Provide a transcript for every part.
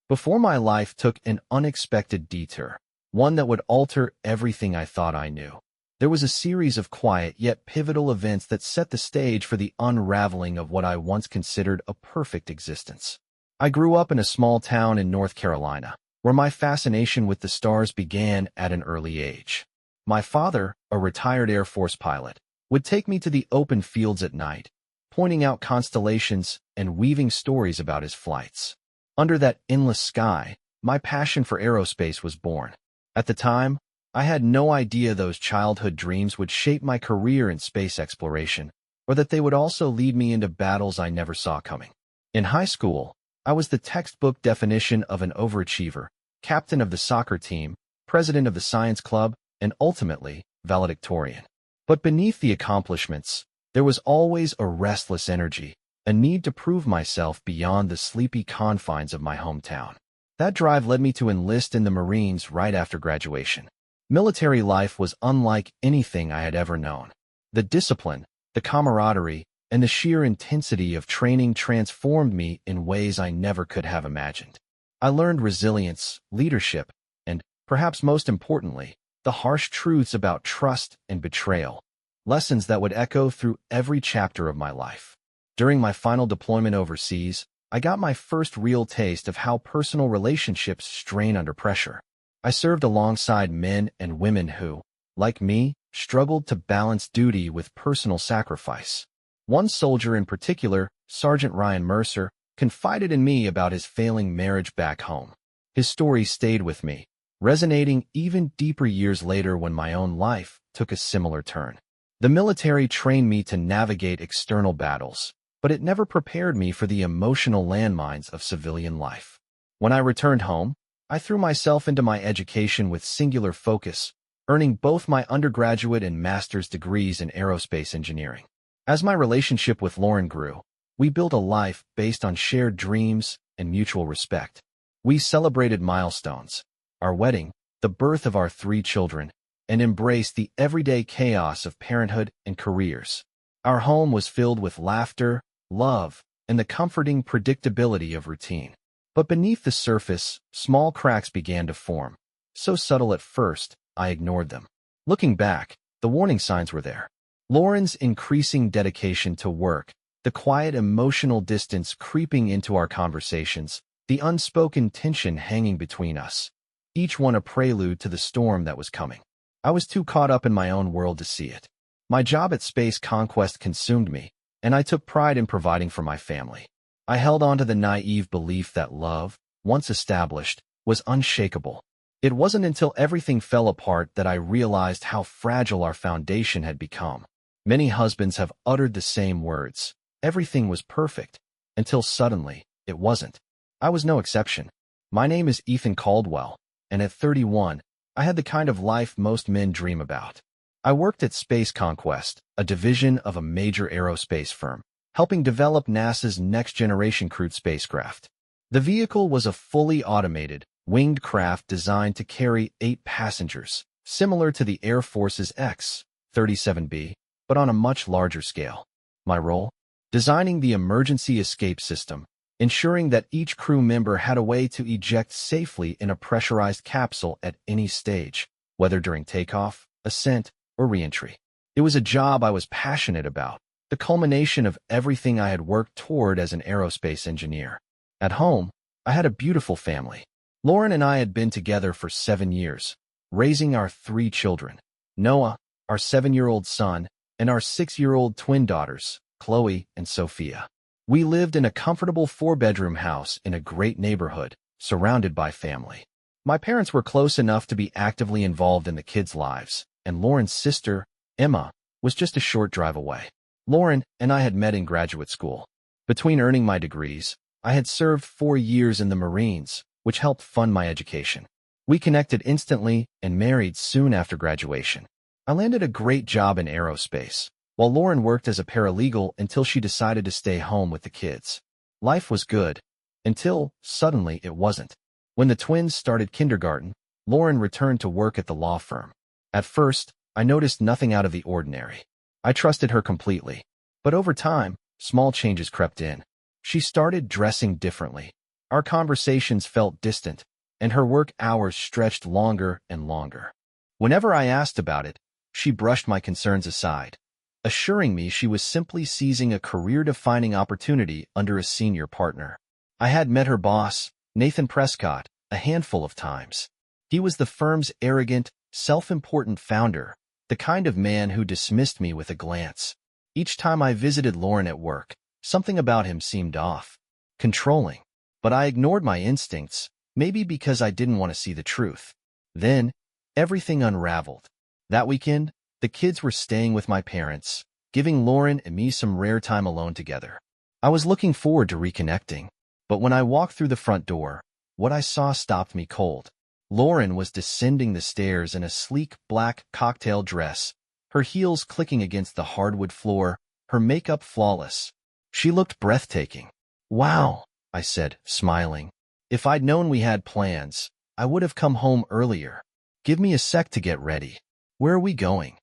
Before my life took an unexpected detour, one that would alter everything I thought I knew. There was a series of quiet yet pivotal events that set the stage for the unraveling of what I once considered a perfect existence. I grew up in a small town in North Carolina, where my fascination with the stars began at an early age. My father, a retired Air Force pilot, would take me to the open fields at night, pointing out constellations and weaving stories about his flights. Under that endless sky, my passion for aerospace was born. At the time, I had no idea those childhood dreams would shape my career in space exploration, or that they would also lead me into battles I never saw coming. In high school, I was the textbook definition of an overachiever, captain of the soccer team, president of the science club, and ultimately, valedictorian. But beneath the accomplishments, there was always a restless energy, a need to prove myself beyond the sleepy confines of my hometown. That drive led me to enlist in the Marines right after graduation. Military life was unlike anything I had ever known. The discipline, the camaraderie, and the sheer intensity of training transformed me in ways I never could have imagined. I learned resilience, leadership, and, perhaps most importantly, the harsh truths about trust and betrayal, lessons that would echo through every chapter of my life. During my final deployment overseas, I got my first real taste of how personal relationships strain under pressure. I served alongside men and women who, like me, struggled to balance duty with personal sacrifice. One soldier in particular, Sergeant Ryan Mercer, confided in me about his failing marriage back home. His story stayed with me, resonating even deeper years later when my own life took a similar turn. The military trained me to navigate external battles, but it never prepared me for the emotional landmines of civilian life. When I returned home, I threw myself into my education with singular focus, earning both my undergraduate and master's degrees in aerospace engineering. As my relationship with Lauren grew, we built a life based on shared dreams and mutual respect. We celebrated milestones, our wedding, the birth of our 3 children, and embraced the everyday chaos of parenthood and careers. Our home was filled with laughter, love, and the comforting predictability of routine. But beneath the surface, small cracks began to form. So subtle at first, I ignored them. Looking back, the warning signs were there. Lauren's increasing dedication to work, the quiet emotional distance creeping into our conversations, the unspoken tension hanging between us, each one a prelude to the storm that was coming. I was too caught up in my own world to see it. My job at Space Conquest consumed me, and I took pride in providing for my family. I held on to the naive belief that love, once established, was unshakable. It wasn't until everything fell apart that I realized how fragile our foundation had become. Many husbands have uttered the same words. Everything was perfect, until suddenly, it wasn't. I was no exception. My name is Ethan Caldwell, and at 31, I had the kind of life most men dream about. I worked at Space Conquest, a division of a major aerospace firm, helping develop NASA's next-generation crewed spacecraft. The vehicle was a fully automated, winged craft designed to carry 8 passengers, similar to the Air Force's X-37B, but on a much larger scale. My role? Designing the emergency escape system, ensuring that each crew member had a way to eject safely in a pressurized capsule at any stage, whether during takeoff, ascent, or reentry. It was a job I was passionate about, the culmination of everything I had worked toward as an aerospace engineer. At home, I had a beautiful family. Lauren and I had been together for 7 years, raising our 3 children, Noah, our 7-year-old son, and our 6-year-old twin daughters, Chloe and Sophia. We lived in a comfortable 4-bedroom house in a great neighborhood, surrounded by family. My parents were close enough to be actively involved in the kids' lives, and Lauren's sister, Emma, was just a short drive away. Lauren and I had met in graduate school. Between earning my degrees, I had served 4 years in the Marines, which helped fund my education. We connected instantly and married soon after graduation. I landed a great job in aerospace, while Lauren worked as a paralegal until she decided to stay home with the kids. Life was good, until, suddenly, it wasn't. When the twins started kindergarten, Lauren returned to work at the law firm. At first, I noticed nothing out of the ordinary. I trusted her completely. But over time, small changes crept in. She started dressing differently. Our conversations felt distant, and her work hours stretched longer and longer. Whenever I asked about it, she brushed my concerns aside, assuring me she was simply seizing a career-defining opportunity under a senior partner. I had met her boss, Nathan Prescott, a handful of times. He was the firm's arrogant, self-important founder, the kind of man who dismissed me with a glance. Each time I visited Lauren at work, something about him seemed off, controlling. But I ignored my instincts, maybe because I didn't want to see the truth. Then, everything unraveled. That weekend, the kids were staying with my parents, giving Lauren and me some rare time alone together. I was looking forward to reconnecting, but when I walked through the front door, what I saw stopped me cold. Lauren was descending the stairs in a sleek black cocktail dress, her heels clicking against the hardwood floor, her makeup flawless. She looked breathtaking. "Wow," I said, smiling. "If I'd known we had plans, I would have come home earlier. Give me a sec to get ready. Where are we going?"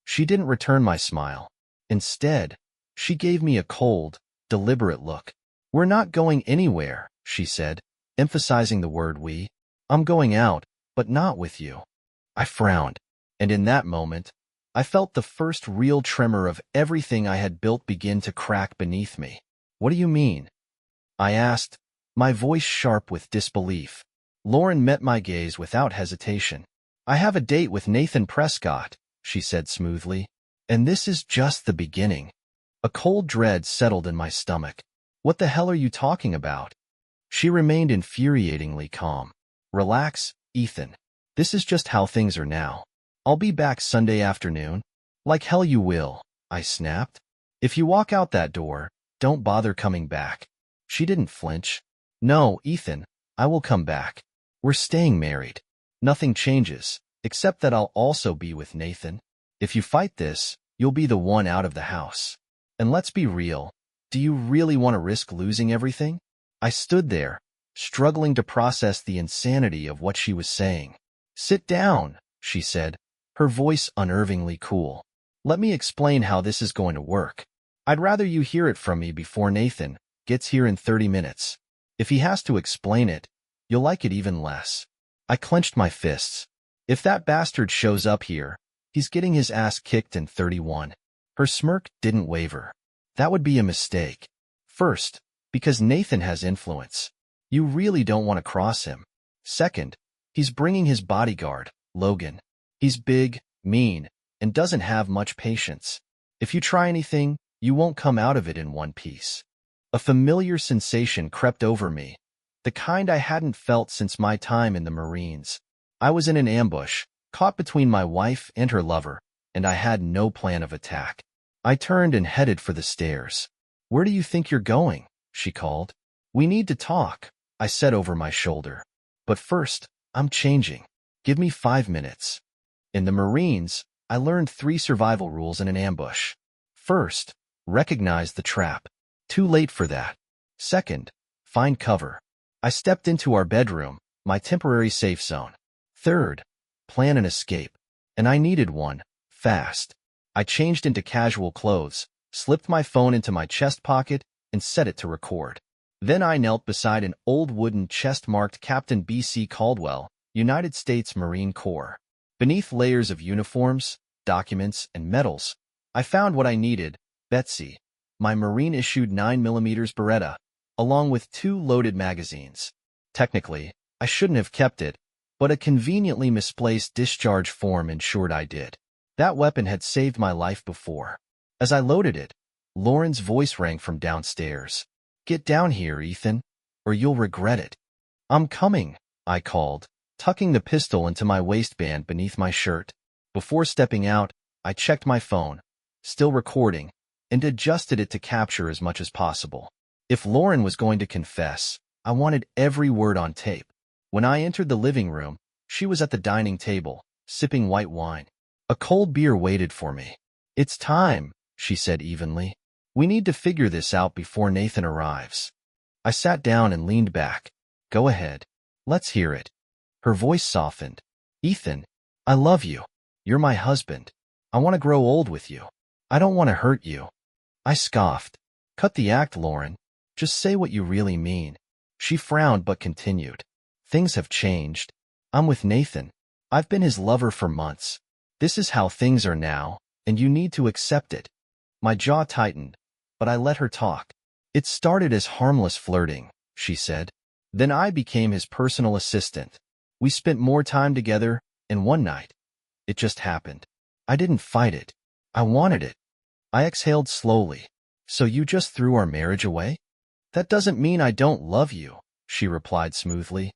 She didn't return my smile. Instead, she gave me a cold, deliberate look. "We're not going anywhere," she said, emphasizing the word we. "I'm going out, but not with you." I frowned, and in that moment, I felt the first real tremor of everything I had built begin to crack beneath me. "What do you mean?" I asked, my voice sharp with disbelief. Lauren met my gaze without hesitation. "I have a date with Nathan Prescott," she said smoothly. "And this is just the beginning." A cold dread settled in my stomach. "What the hell are you talking about?" She remained infuriatingly calm. "Relax, Ethan. This is just how things are now. I'll be back Sunday afternoon." "Like hell you will," I snapped. "If you walk out that door, don't bother coming back." She didn't flinch. "No, Ethan, I will come back. We're staying married. Nothing changes, except that I'll also be with Nathan. If you fight this, you'll be the one out of the house. And let's be real, do you really want to risk losing everything?" I stood there, struggling to process the insanity of what she was saying. "Sit down," she said, her voice unnervingly cool. "Let me explain how this is going to work. I'd rather you hear it from me before Nathan gets here in 30 minutes. If he has to explain it, you'll like it even less." I clenched my fists. "If that bastard shows up here, he's getting his ass kicked in 31. Her smirk didn't waver. "That would be a mistake. First, because Nathan has influence. You really don't want to cross him. Second, he's bringing his bodyguard, Logan. He's big, mean, and doesn't have much patience. If you try anything, you won't come out of it in one piece." A familiar sensation crept over me, the kind I hadn't felt since my time in the Marines. I was in an ambush, caught between my wife and her lover, and I had no plan of attack. I turned and headed for the stairs. "Where do you think you're going?" she called. "We need to talk," I said over my shoulder. "But first, I'm changing. Give me 5 minutes." In the Marines, I learned 3 survival rules in an ambush. First, recognize the trap. Too late for that. Second, find cover. I stepped into our bedroom, my temporary safe zone. Third, plan an escape. And I needed one, fast. I changed into casual clothes, slipped my phone into my chest pocket, and set it to record. Then I knelt beside an old wooden chest marked Captain B.C. Caldwell, United States Marine Corps. Beneath layers of uniforms, documents, and medals, I found what I needed, Betsy, my Marine-issued 9mm Beretta, along with 2 loaded magazines. Technically, I shouldn't have kept it, but a conveniently misplaced discharge form ensured I did. That weapon had saved my life before. As I loaded it, Lauren's voice rang from downstairs. "Get down here, Ethan, or you'll regret it." "I'm coming," I called, tucking the pistol into my waistband beneath my shirt. Before stepping out, I checked my phone, still recording, and adjusted it to capture as much as possible. If Lauren was going to confess, I wanted every word on tape. When I entered the living room, she was at the dining table, sipping white wine. A cold beer waited for me. "It's time," she said evenly. "We need to figure this out before Nathan arrives." I sat down and leaned back. "Go ahead. Let's hear it." Her voice softened. "Ethan, I love you. You're my husband. I want to grow old with you. I don't want to hurt you." I scoffed. "Cut the act, Lauren. Just say what you really mean." She frowned but continued. Things have changed. I'm with Nathan. I've been his lover for months. This is how things are now, and you need to accept it. My jaw tightened, but I let her talk. It started as harmless flirting, she said. Then I became his personal assistant. We spent more time together, and one night, it just happened. I didn't fight it. I wanted it. I exhaled slowly. So you just threw our marriage away? That doesn't mean I don't love you, she replied smoothly.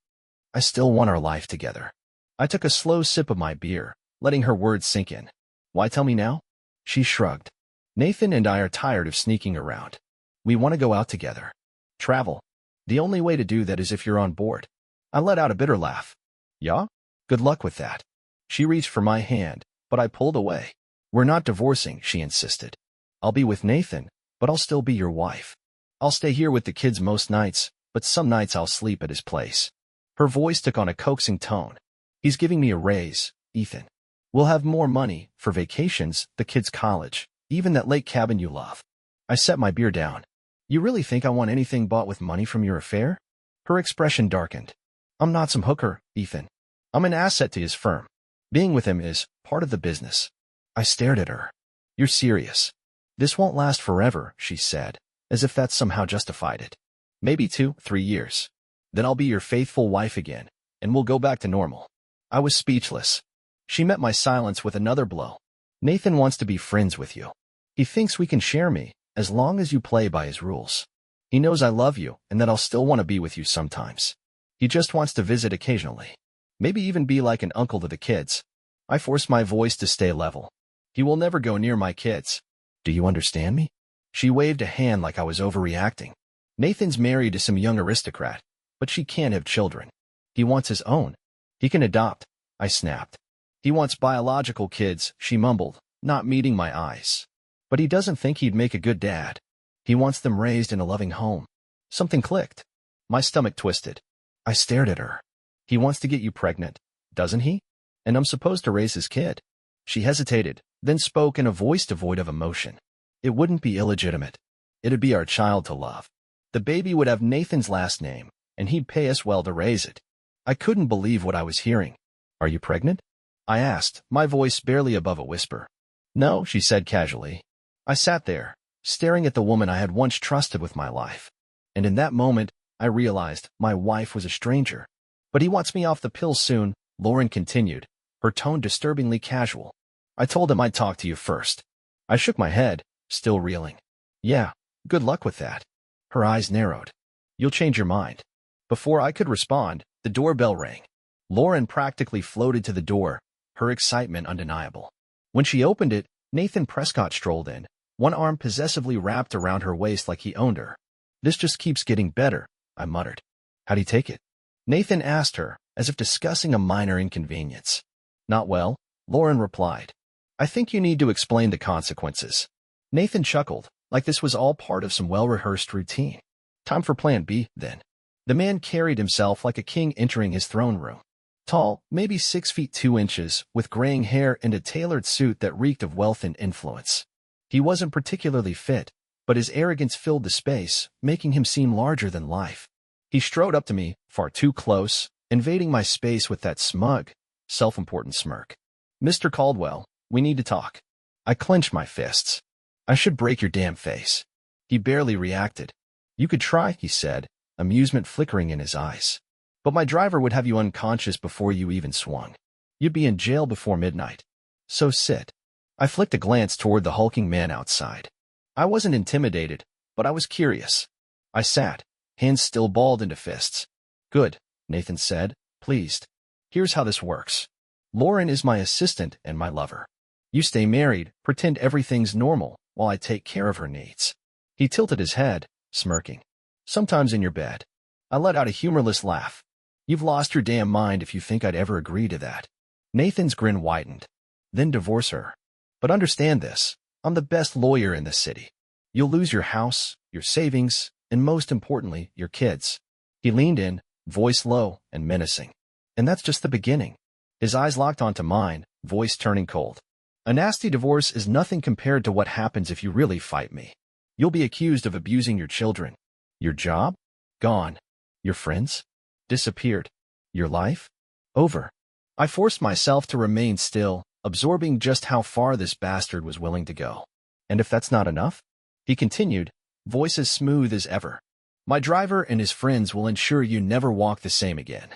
I still want our life together. I took a slow sip of my beer, letting her words sink in. Why tell me now? She shrugged. Nathan and I are tired of sneaking around. We want to go out together. Travel. The only way to do that is if you're on board. I let out a bitter laugh. Yeah? Good luck with that. She reached for my hand, but I pulled away. We're not divorcing, she insisted. I'll be with Nathan, but I'll still be your wife. I'll stay here with the kids most nights, but some nights I'll sleep at his place. Her voice took on a coaxing tone. He's giving me a raise, Ethan. We'll have more money for vacations, the kids' college, even that lake cabin you love. I set my beer down. You really think I want anything bought with money from your affair? Her expression darkened. I'm not some hooker, Ethan. I'm an asset to his firm. Being with him is part of the business. I stared at her. You're serious. This won't last forever, she said, as if that somehow justified it. Maybe 2-3 years. Then I'll be your faithful wife again, and we'll go back to normal. I was speechless. She met my silence with another blow. Nathan wants to be friends with you. He thinks we can share me, as long as you play by his rules. He knows I love you, and that I'll still want to be with you sometimes. He just wants to visit occasionally. Maybe even be like an uncle to the kids. I forced my voice to stay level. He will never go near my kids. Do you understand me? She waved a hand like I was overreacting. Nathan's married to some young aristocrat, but she can't have children. He wants his own. He can adopt, I snapped. He wants biological kids, she mumbled, not meeting my eyes. But he doesn't think he'd make a good dad. He wants them raised in a loving home. Something clicked. My stomach twisted. I stared at her. He wants to get you pregnant, doesn't he? And I'm supposed to raise his kid. She hesitated, then spoke in a voice devoid of emotion. It wouldn't be illegitimate. It'd be our child to love. The baby would have Nathan's last name, and he'd pay us well to raise it. I couldn't believe what I was hearing. Are you pregnant? I asked, my voice barely above a whisper. No, she said casually. I sat there, staring at the woman I had once trusted with my life. And in that moment, I realized my wife was a stranger. But he wants me off the pill soon, Lauren continued, her tone disturbingly casual. I told him I'd talk to you first. I shook my head, still reeling. Yeah, good luck with that. Her eyes narrowed. You'll change your mind. Before I could respond, the doorbell rang. Lauren practically floated to the door, her excitement undeniable. When she opened it, Nathan Prescott strolled in, one arm possessively wrapped around her waist like he owned her. This just keeps getting better, I muttered. How'd he take it? Nathan asked her, as if discussing a minor inconvenience. Not well, Lauren replied. I think you need to explain the consequences. Nathan chuckled, like this was all part of some well-rehearsed routine. Time for plan B, then. The man carried himself like a king entering his throne room. Tall, maybe 6 feet 2 inches, with graying hair and a tailored suit that reeked of wealth and influence. He wasn't particularly fit, but his arrogance filled the space, making him seem larger than life. He strode up to me, far too close, invading my space with that smug, self-important smirk. Mr. Caldwell, we need to talk. I clenched my fists. I should break your damn face. He barely reacted. You could try, he said, amusement flickering in his eyes. But my driver would have you unconscious before you even swung. You'd be in jail before midnight. So sit. I flicked a glance toward the hulking man outside. I wasn't intimidated, but I was curious. I sat, hands still balled into fists. Good, Nathan said, pleased. Here's how this works. Lauren is my assistant and my lover. You stay married, pretend everything's normal, while I take care of her needs. He tilted his head, smirking. Sometimes in your bed. I let out a humorless laugh. You've lost your damn mind if you think I'd ever agree to that. Nathan's grin widened. Then divorce her. But understand this. I'm the best lawyer in this city. You'll lose your house, your savings, and most importantly, your kids. He leaned in, voice low and menacing. And that's just the beginning. His eyes locked onto mine, voice turning cold. A nasty divorce is nothing compared to what happens if you really fight me. You'll be accused of abusing your children. Your job? Gone. Your friends? Disappeared. Your life? Over. I forced myself to remain still, absorbing just how far this bastard was willing to go. And if that's not enough? He continued, voice as smooth as ever. My driver and his friends will ensure you never walk the same again.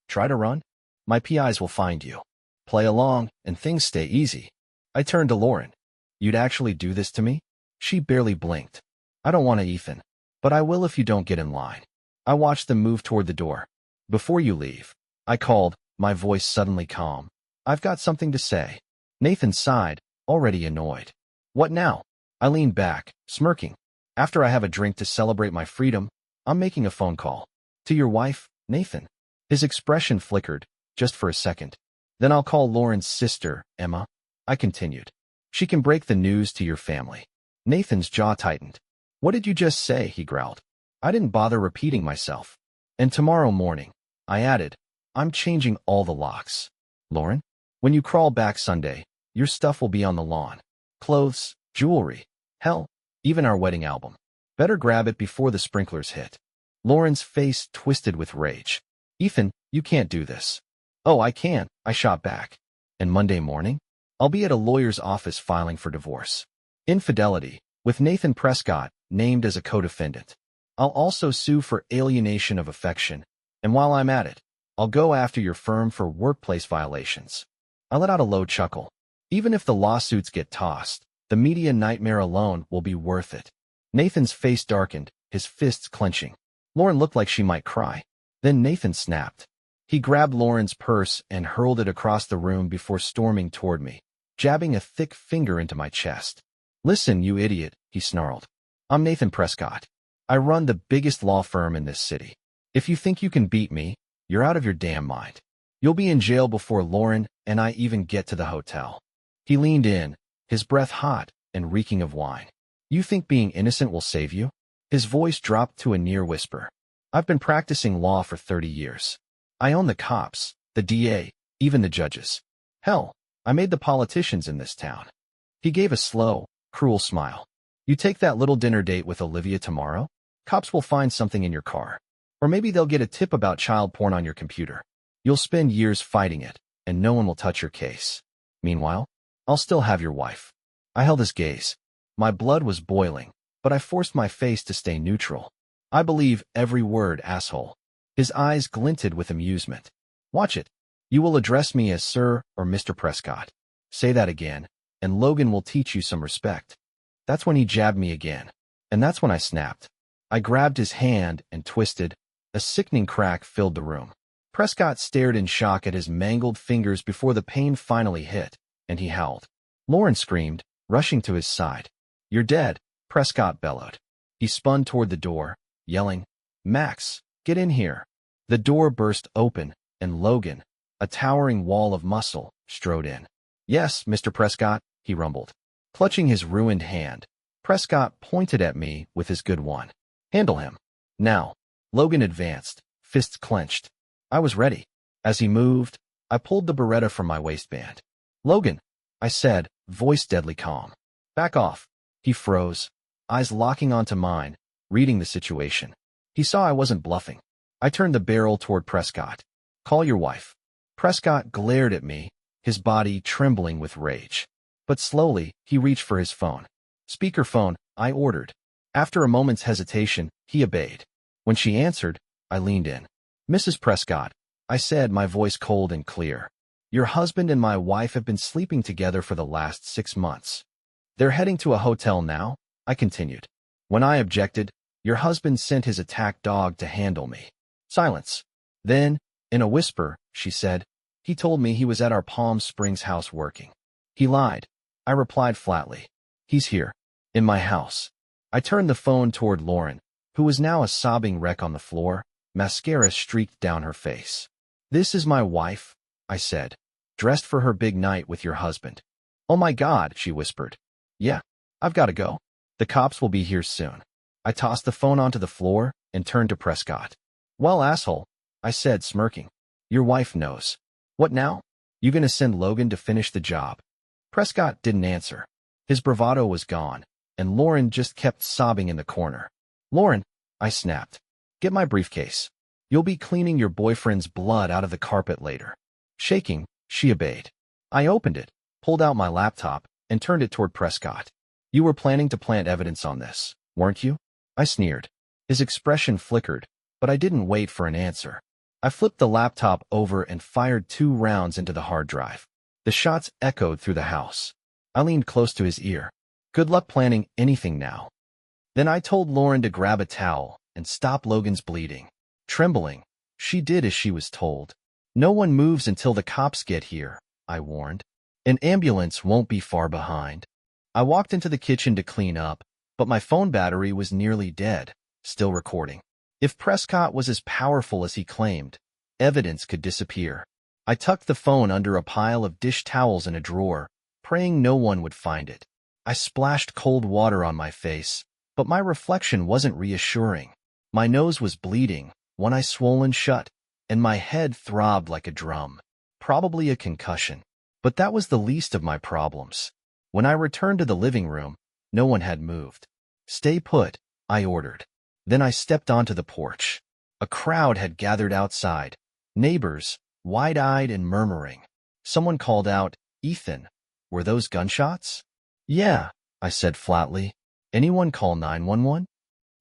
Try to run? My PIs will find you. Play along, and things stay easy. I turned to Lauren. You'd actually do this to me? She barely blinked. I don't want to, Ethan. But I will if you don't get in line. I watched them move toward the door. Before you leave, I called, my voice suddenly calm. I've got something to say. Nathan sighed, already annoyed. What now? I leaned back, smirking. After I have a drink to celebrate my freedom, I'm making a phone call. To your wife, Nathan. His expression flickered, just for a second. Then I'll call Lauren's sister, Emma. I continued. She can break the news to your family. Nathan's jaw tightened. What did you just say? He growled. I didn't bother repeating myself. And tomorrow morning, I added, I'm changing all the locks. Lauren, when you crawl back Sunday, your stuff will be on the lawn. Clothes, jewelry, hell, even our wedding album. Better grab it before the sprinklers hit. Lauren's face twisted with rage. Ethan, you can't do this. Oh, I can, I shot back. And Monday morning? I'll be at a lawyer's office filing for divorce. Infidelity, with Nathan Prescott named as a co-defendant. I'll also sue for alienation of affection, and while I'm at it, I'll go after your firm for workplace violations. I let out a low chuckle. Even if the lawsuits get tossed, the media nightmare alone will be worth it. Nathan's face darkened, his fists clenching. Lauren looked like she might cry. Then Nathan snapped. He grabbed Lauren's purse and hurled it across the room before storming toward me, jabbing a thick finger into my chest. Listen, you idiot, he snarled. I'm Nathan Prescott. I run the biggest law firm in this city. If you think you can beat me, you're out of your damn mind. You'll be in jail before Lauren and I even get to the hotel. He leaned in, his breath hot and reeking of wine. You think being innocent will save you? His voice dropped to a near whisper. I've been practicing law for 30 years. I own the cops, the DA, even the judges. Hell, I made the politicians in this town. He gave a slow, cruel smile. You take that little dinner date with Olivia tomorrow? Cops will find something in your car. Or maybe they'll get a tip about child porn on your computer. You'll spend years fighting it, and no one will touch your case. Meanwhile, I'll still have your wife. I held his gaze. My blood was boiling, but I forced my face to stay neutral. I believe every word, asshole. His eyes glinted with amusement. Watch it. You will address me as Sir or Mr. Prescott. Say that again, and Logan will teach you some respect. That's when he jabbed me again, and that's when I snapped. I grabbed his hand and twisted. A sickening crack filled the room. Prescott stared in shock at his mangled fingers before the pain finally hit, and he howled. Lauren screamed, rushing to his side. You're dead, Prescott bellowed. He spun toward the door, yelling, Max, get in here. The door burst open, and Logan, a towering wall of muscle, strode in. Yes, Mr. Prescott, he rumbled. Clutching his ruined hand, Prescott pointed at me with his good one. Handle him. Now. Logan advanced, fists clenched. I was ready. As he moved, I pulled the Beretta from my waistband. Logan, I said, voice deadly calm. Back off. He froze, eyes locking onto mine, reading the situation. He saw I wasn't bluffing. I turned the barrel toward Prescott. Call your wife. Prescott glared at me, his body trembling with rage. But slowly, he reached for his phone. Speakerphone, I ordered. After a moment's hesitation, he obeyed. When she answered, I leaned in. Mrs. Prescott, I said, my voice cold and clear. Your husband and my wife have been sleeping together for the last 6 months. They're heading to a hotel now, I continued. When I objected, your husband sent his attack dog to handle me. Silence. Then, in a whisper, she said, he told me he was at our Palm Springs house working. He lied. I replied flatly. He's here. In my house. I turned the phone toward Lauren, who was now a sobbing wreck on the floor, mascara streaked down her face. This is my wife, I said, dressed for her big night with your husband. Oh my God, she whispered. Yeah, I've got to go. The cops will be here soon. I tossed the phone onto the floor and turned to Prescott. Well, asshole, I said, smirking. Your wife knows. What now? You gonna send Logan to finish the job? Prescott didn't answer. His bravado was gone, and Lauren just kept sobbing in the corner. Lauren, I snapped. Get my briefcase. You'll be cleaning your boyfriend's blood out of the carpet later. Shaking, she obeyed. I opened it, pulled out my laptop, and turned it toward Prescott. You were planning to plant evidence on this, weren't you? I sneered. His expression flickered, but I didn't wait for an answer. I flipped the laptop over and fired 2 rounds into the hard drive. The shots echoed through the house. I leaned close to his ear. Good luck planning anything now. Then I told Lauren to grab a towel and stop Logan's bleeding. Trembling, she did as she was told. No one moves until the cops get here, I warned. An ambulance won't be far behind. I walked into the kitchen to clean up, but my phone battery was nearly dead, still recording. If Prescott was as powerful as he claimed, evidence could disappear. I tucked the phone under a pile of dish towels in a drawer, praying no one would find it. I splashed cold water on my face, but my reflection wasn't reassuring. My nose was bleeding, one eye swollen shut, and my head throbbed like a drum. Probably a concussion. But that was the least of my problems. When I returned to the living room, no one had moved. Stay put, I ordered. Then I stepped onto the porch. A crowd had gathered outside, neighbors, wide-eyed and murmuring. Someone called out, "Ethan, were those gunshots?" "Yeah," I said flatly. "Anyone call 911?"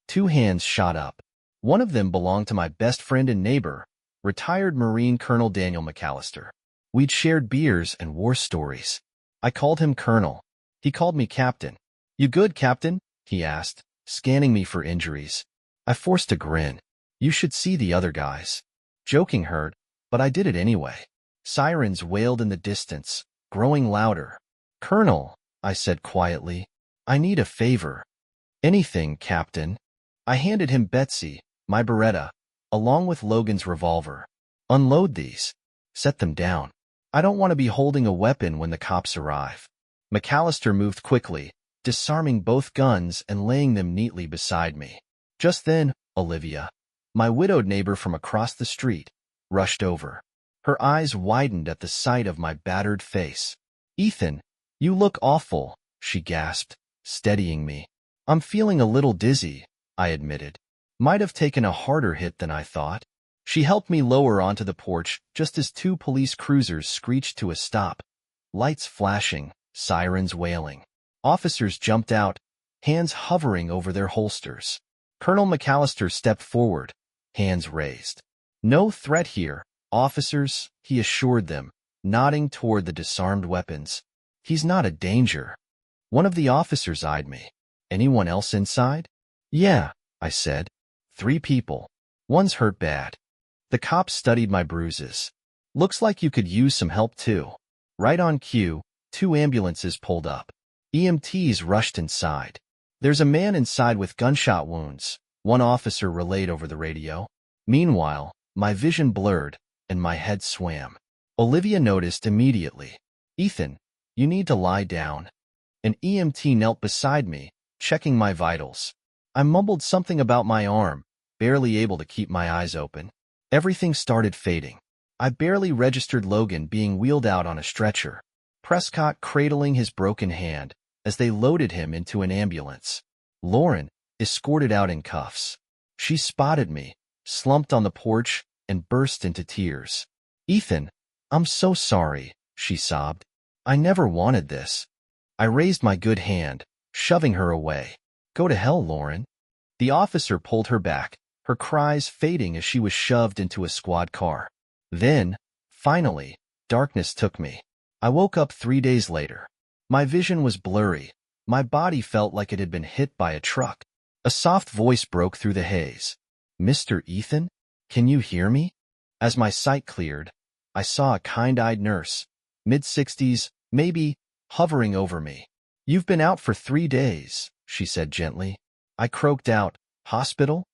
2 hands shot up. One of them belonged to my best friend and neighbor, retired Marine Colonel Daniel McAllister. We'd shared beers and war stories. I called him Colonel. He called me Captain. "You good, Captain?" he asked, scanning me for injuries. I forced a grin. "You should see the other guys." Joking hurt, but I did it anyway. Sirens wailed in the distance, growing louder. "Colonel," I said quietly, "I need a favor." "Anything, Captain." I handed him Betsy, my Beretta, along with Logan's revolver. "Unload these. Set them down. I don't want to be holding a weapon when the cops arrive." McAllister moved quickly, disarming both guns and laying them neatly beside me. Just then, Olivia, my widowed neighbor from across the street, rushed over. Her eyes widened at the sight of my battered face. "Ethan, you look awful," she gasped, steadying me. "I'm feeling a little dizzy," I admitted. "Might have taken a harder hit than I thought." She helped me lower onto the porch just as 2 police cruisers screeched to a stop. Lights flashing, sirens wailing. Officers jumped out, hands hovering over their holsters. Colonel McAllister stepped forward, hands raised. "No threat here, officers," he assured them, nodding toward the disarmed weapons. "He's not a danger." One of the officers eyed me. "Anyone else inside?" "Yeah," I said. 3 people. One's hurt bad." The cops studied my bruises. "Looks like you could use some help too." Right on cue, 2 ambulances pulled up. EMTs rushed inside. "There's a man inside with gunshot wounds," one officer relayed over the radio. Meanwhile, my vision blurred, and my head swam. Olivia noticed immediately. "Ethan, you need to lie down." An EMT knelt beside me, checking my vitals. I mumbled something about my arm, barely able to keep my eyes open. Everything started fading. I barely registered Logan being wheeled out on a stretcher, Prescott cradling his broken hand as they loaded him into an ambulance. Lauren, escorted out in cuffs. She spotted me, slumped on the porch, and burst into tears. "Ethan, I'm so sorry," she sobbed. "I never wanted this." I raised my good hand, shoving her away. "Go to hell, Lauren." The officer pulled her back, her cries fading as she was shoved into a squad car. Then, finally, darkness took me. I woke up 3 days later. My vision was blurry. My body felt like it had been hit by a truck. A soft voice broke through the haze. "Mr. Ethan, can you hear me?" As my sight cleared, I saw a kind-eyed nurse, mid-60s, maybe, hovering over me. "You've been out for 3 days," she said gently. I croaked out, "Hospital?"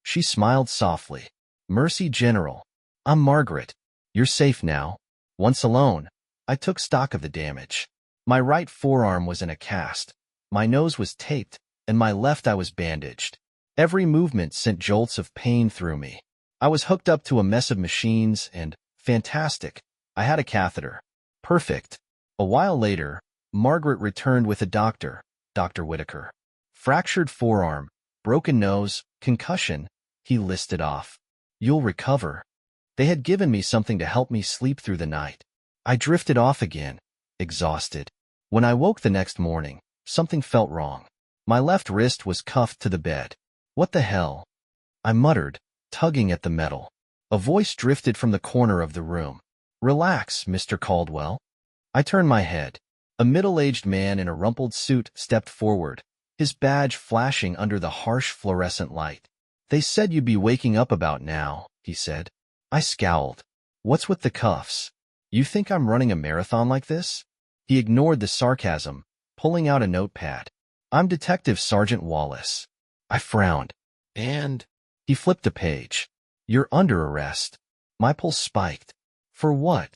She smiled softly. "Mercy General. I'm Margaret. You're safe now." Once alone, I took stock of the damage. My right forearm was in a cast, my nose was taped, and my left eye was bandaged. Every movement sent jolts of pain through me. I was hooked up to a mess of machines and, fantastic, I had a catheter. Perfect. A while later, Margaret returned with a doctor, Dr. Whitaker. Fractured forearm, broken nose, concussion, he listed off. You'll recover. They had given me something to help me sleep through the night. I drifted off again, exhausted. When I woke the next morning, something felt wrong. My left wrist was cuffed to the bed. What the hell? I muttered, tugging at the metal. A voice drifted from the corner of the room. Relax, Mr. Caldwell. I turned my head. A middle-aged man in a rumpled suit stepped forward, his badge flashing under the harsh fluorescent light. They said you'd be waking up about now, he said. I scowled. What's with the cuffs? You think I'm running a marathon like this? He ignored the sarcasm, pulling out a notepad. I'm Detective Sergeant Wallace. I frowned. And? He flipped a page. You're under arrest. My pulse spiked. For what?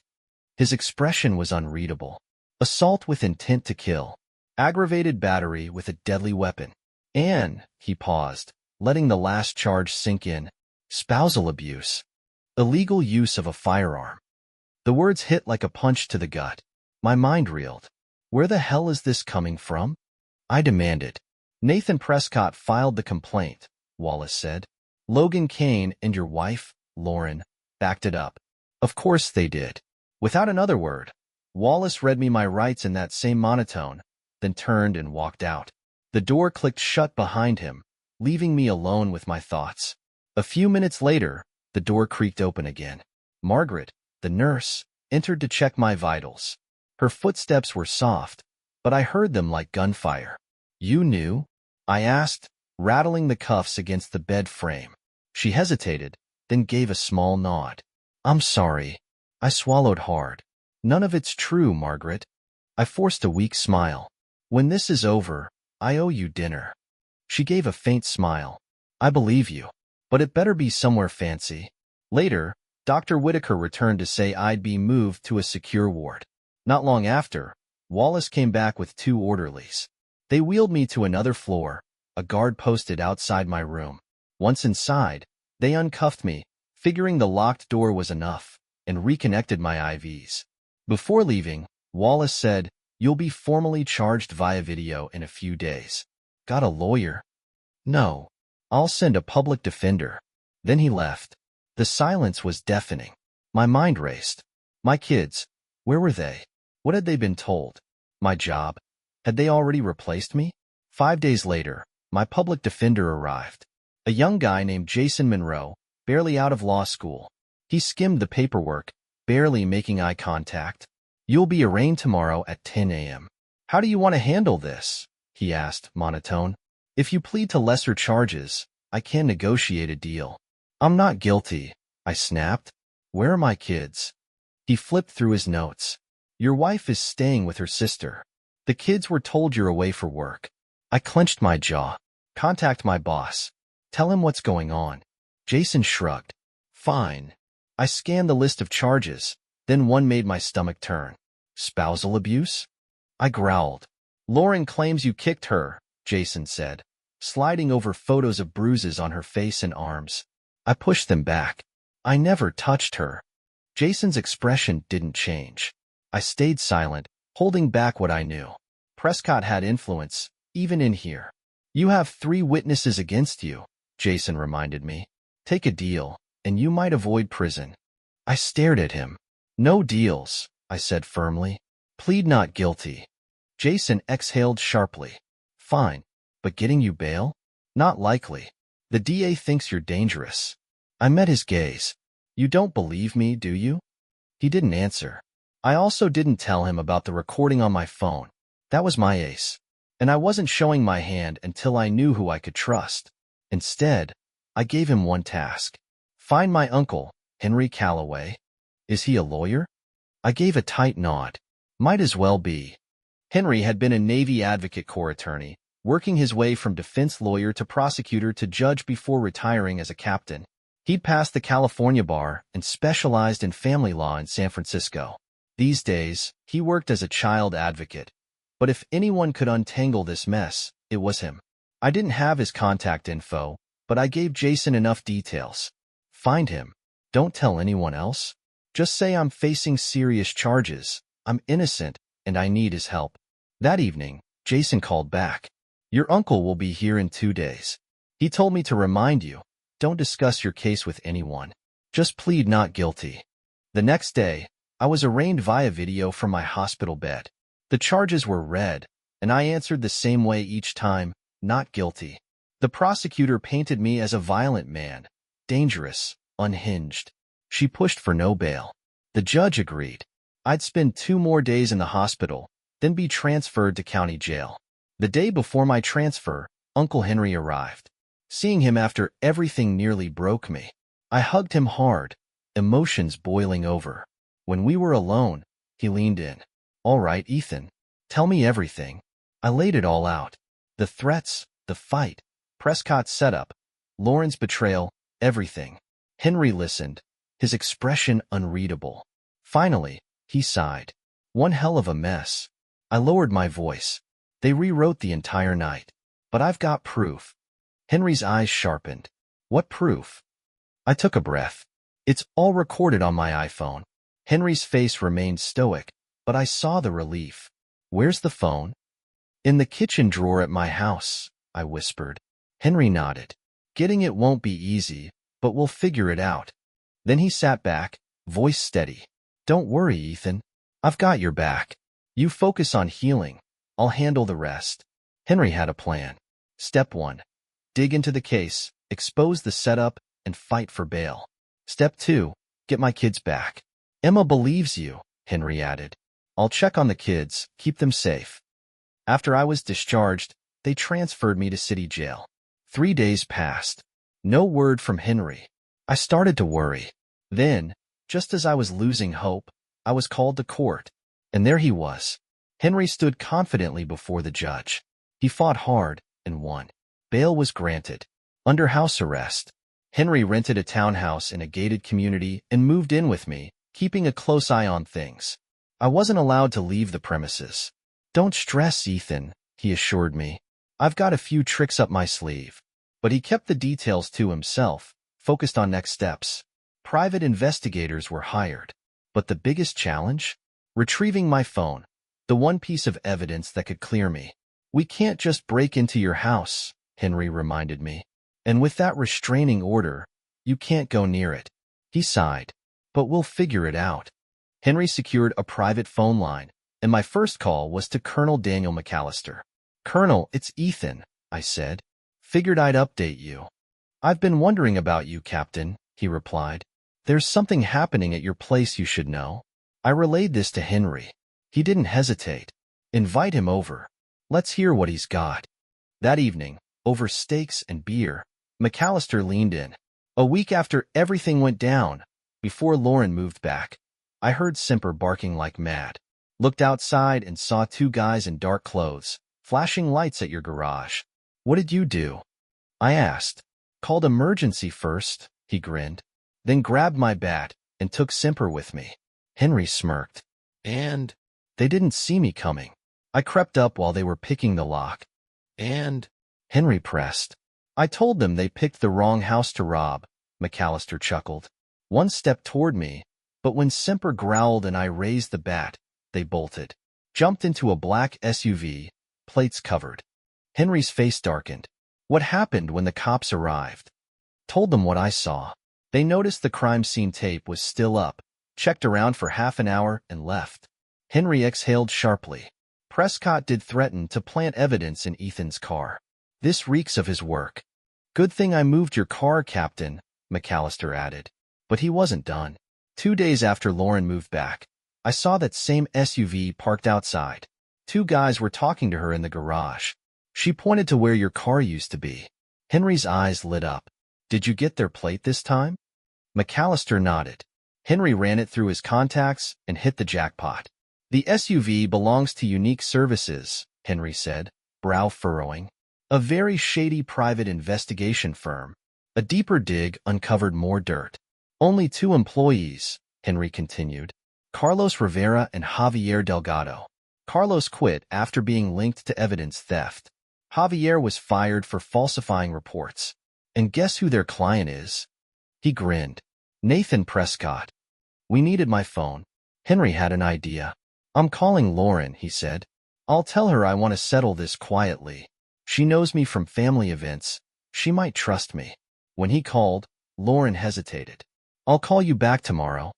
His expression was unreadable. Assault with intent to kill. Aggravated battery with a deadly weapon. And, he paused, letting the last charge sink in. Spousal abuse. Illegal use of a firearm. The words hit like a punch to the gut. My mind reeled. Where the hell is this coming from? I demanded. Nathan Prescott filed the complaint, Wallace said. Logan Kane and your wife, Lauren, backed it up. Of course they did. Without another word, Wallace read me my rights in that same monotone, then turned and walked out. The door clicked shut behind him, leaving me alone with my thoughts. A few minutes later, the door creaked open again. Margaret, the nurse, entered to check my vitals. Her footsteps were soft, but I heard them like gunfire. You knew? I asked, rattling the cuffs against the bed frame. She hesitated, then gave a small nod. I'm sorry. I swallowed hard. None of it's true, Margaret. I forced a weak smile. When this is over, I owe you dinner. She gave a faint smile. I believe you. But it better be somewhere fancy. Later, Dr. Whitaker returned to say I'd be moved to a secure ward. Not long after, Wallace came back with 2 orderlies. They wheeled me to another floor, a guard posted outside my room. Once inside, they uncuffed me, figuring the locked door was enough, and reconnected my IVs. Before leaving, Wallace said, You'll be formally charged via video in a few days. Got a lawyer? No. I'll send a public defender. Then he left. The silence was deafening. My mind raced. My kids, where were they? What had they been told? My job? Had they already replaced me? 5 days later, my public defender arrived. A young guy named Jason Monroe, barely out of law school. He skimmed the paperwork, barely making eye contact. You'll be arraigned tomorrow at 10 a.m. How do you want to handle this? He asked, monotone. If you plead to lesser charges, I can negotiate a deal. I'm not guilty, I snapped. Where are my kids? He flipped through his notes. Your wife is staying with her sister. The kids were told you're away for work. I clenched my jaw. Contact my boss. Tell him what's going on. Jason shrugged. Fine. I scanned the list of charges, then one made my stomach turn. Spousal abuse? I growled. Lauren claims you kicked her, Jason said, sliding over photos of bruises on her face and arms. I pushed them back. I never touched her. Jason's expression didn't change. I stayed silent, holding back what I knew. Prescott had influence, even in here. You have 3 witnesses against you, Jason reminded me. Take a deal, and you might avoid prison. I stared at him. No deals, I said firmly. Plead not guilty. Jason exhaled sharply. Fine, but getting you bail? Not likely. The DA thinks you're dangerous. I met his gaze. You don't believe me, do you? He didn't answer. I also didn't tell him about the recording on my phone. That was my ace. And I wasn't showing my hand until I knew who I could trust. Instead, I gave him one task. Find my uncle, Henry Calloway. Is he a lawyer? I gave a tight nod. Might as well be. Henry had been a Navy Advocate Corps attorney, working his way from defense lawyer to prosecutor to judge before retiring as a captain. He'd passed the California bar and specialized in family law in San Francisco. These days, he worked as a child advocate. But if anyone could untangle this mess, it was him. I didn't have his contact info, but I gave Jason enough details. Find him. Don't tell anyone else. Just say I'm facing serious charges, I'm innocent, and I need his help. That evening, Jason called back. Your uncle will be here in 2 days. He told me to remind you. Don't discuss your case with anyone. Just plead not guilty. The next day, I was arraigned via video from my hospital bed. The charges were read, and I answered the same way each time, not guilty. The prosecutor painted me as a violent man, dangerous, unhinged. She pushed for no bail. The judge agreed. I'd spend 2 more days in the hospital, then be transferred to county jail. The day before my transfer, Uncle Henry arrived. Seeing him after everything nearly broke me. I hugged him hard, emotions boiling over. When we were alone, he leaned in. All right, Ethan, tell me everything. I laid it all out. The threats, the fight, Prescott's setup, Lauren's betrayal, everything. Henry listened, his expression unreadable. Finally, he sighed. One hell of a mess. I lowered my voice. They rewrote the entire night. But I've got proof. Henry's eyes sharpened. What proof? I took a breath. It's all recorded on my iPhone. Henry's face remained stoic, but I saw the relief. Where's the phone? In the kitchen drawer at my house, I whispered. Henry nodded. Getting it won't be easy, but we'll figure it out. Then he sat back, voice steady. Don't worry, Ethan. I've got your back. You focus on healing. I'll handle the rest. Henry had a plan. Step 1. Dig into the case, expose the setup, and fight for bail. Step 2. Get my kids back. Emma believes you, Henry added. I'll check on the kids, keep them safe. After I was discharged, they transferred me to city jail. 3 days passed. No word from Henry. I started to worry. Then, just as I was losing hope, I was called to court. And there he was. Henry stood confidently before the judge. He fought hard and won. Bail was granted. Under house arrest. Henry rented a townhouse in a gated community and moved in with me, keeping a close eye on things. I wasn't allowed to leave the premises. Don't stress, Ethan, he assured me. I've got a few tricks up my sleeve. But he kept the details to himself, focused on next steps. Private investigators were hired. But the biggest challenge? Retrieving my phone. The one piece of evidence that could clear me. We can't just break into your house, Henry reminded me. And with that restraining order, you can't go near it. He sighed. But we'll figure it out. Henry secured a private phone line, and my first call was to Colonel Daniel McAllister. Colonel, it's Ethan, I said. Figured I'd update you. I've been wondering about you, Captain, he replied. There's something happening at your place you should know. I relayed this to Henry. He didn't hesitate. Invite him over. Let's hear what he's got. That evening, over steaks and beer, McAllister leaned in. A week after everything went down, before Lauren moved back, I heard Semper barking like mad. Looked outside and saw 2 guys in dark clothes, flashing lights at your garage. What did you do? I asked. Called emergency first, he grinned. Then grabbed my bat and took Semper with me. Henry smirked. And? They didn't see me coming. I crept up while they were picking the lock. And? Henry pressed. I told them they picked the wrong house to rob, McAllister chuckled. One stepped toward me, but when Semper growled and I raised the bat, they bolted. Jumped into a black SUV, plates covered. Henry's face darkened. What happened when the cops arrived? Told them what I saw. They noticed the crime scene tape was still up, checked around for half an hour, and left. Henry exhaled sharply. Prescott did threaten to plant evidence in Ethan's car. This reeks of his work. Good thing I moved your car, Captain, McAllister added. But he wasn't done. 2 days after Lauren moved back, I saw that same SUV parked outside. 2 guys were talking to her in the garage. She pointed to where your car used to be. Henry's eyes lit up. Did you get their plate this time? McAllister nodded. Henry ran it through his contacts and hit the jackpot. The SUV belongs to Unique Services, Henry said, brow furrowing. A very shady private investigation firm. A deeper dig uncovered more dirt. Only 2 employees, Henry continued. Carlos Rivera and Javier Delgado. Carlos quit after being linked to evidence theft. Javier was fired for falsifying reports. And guess who their client is? He grinned. Nathan Prescott. We needed my phone. Henry had an idea. I'm calling Lauren, he said. I'll tell her I want to settle this quietly. She knows me from family events. She might trust me. When he called, Lauren hesitated. "I'll call you back tomorrow."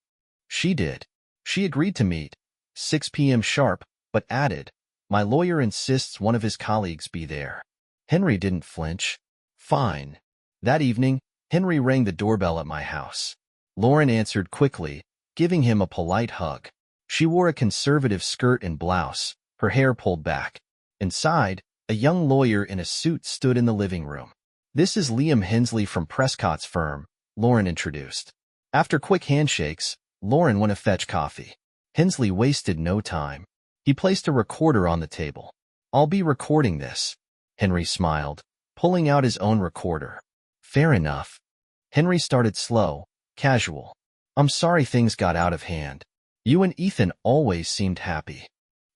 She did. She agreed to meet, 6 p.m. sharp, but added, "My lawyer insists one of his colleagues be there." Henry didn't flinch. "Fine." That evening, Henry rang the doorbell at my house. Lauren answered quickly, giving him a polite hug. She wore a conservative skirt and blouse, her hair pulled back. Inside, a young lawyer in a suit stood in the living room. "This is Liam Hensley from Prescott's firm," Lauren introduced. After quick handshakes, Lauren went to fetch coffee. Hensley wasted no time. He placed a recorder on the table. "I'll be recording this," Henry smiled, pulling out his own recorder. "Fair enough." Henry started slow, casual. "I'm sorry things got out of hand. You and Ethan always seemed happy."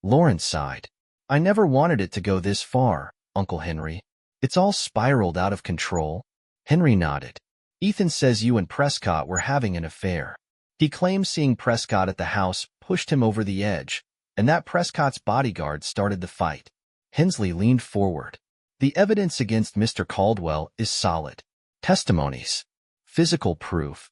Lauren sighed. "I never wanted it to go this far, Uncle Henry. It's all spiraled out of control." Henry nodded. "Ethan says you and Prescott were having an affair. He claims seeing Prescott at the house pushed him over the edge, and that Prescott's bodyguard started the fight." Hensley leaned forward. "The evidence against Mr. Caldwell is solid. Testimonies. Physical proof."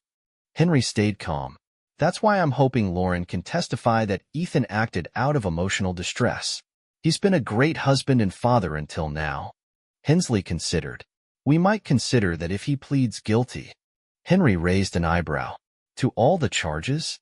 Henry stayed calm. "That's why I'm hoping Lauren can testify that Ethan acted out of emotional distress. He's been a great husband and father until now." Hensley considered. "We might consider that if he pleads guilty." Henry raised an eyebrow. "To all the charges?"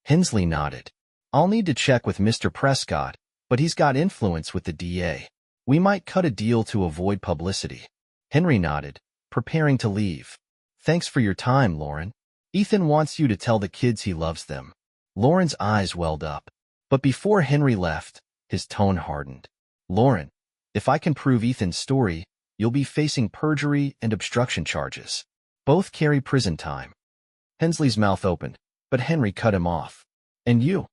Hensley nodded. "I'll need to check with Mr. Prescott, but he's got influence with the DA. We might cut a deal to avoid publicity." Henry nodded, preparing to leave. "Thanks for your time, Lauren. Ethan wants you to tell the kids he loves them." Lauren's eyes welled up. But before Henry left, his tone hardened. "Lauren, if I can prove Ethan's story, you'll be facing perjury and obstruction charges. Both carry prison time." Hensley's mouth opened, but Henry cut him off. "And you,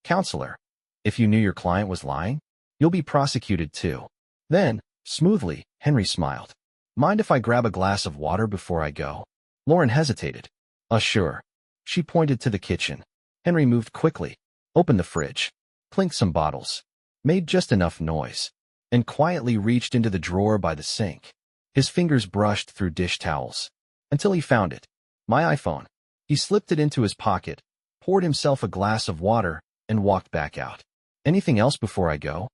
counselor, if you knew your client was lying, you'll be prosecuted too." Then, smoothly, Henry smiled. "Mind if I grab a glass of water before I go?" Lauren hesitated. Sure." She pointed to the kitchen. Henry moved quickly, opened the fridge, clinked some bottles, made just enough noise, and quietly reached into the drawer by the sink. His fingers brushed through dish towels, until he found it. My iPhone. He slipped it into his pocket, poured himself a glass of water, and walked back out. "Anything else before I go?"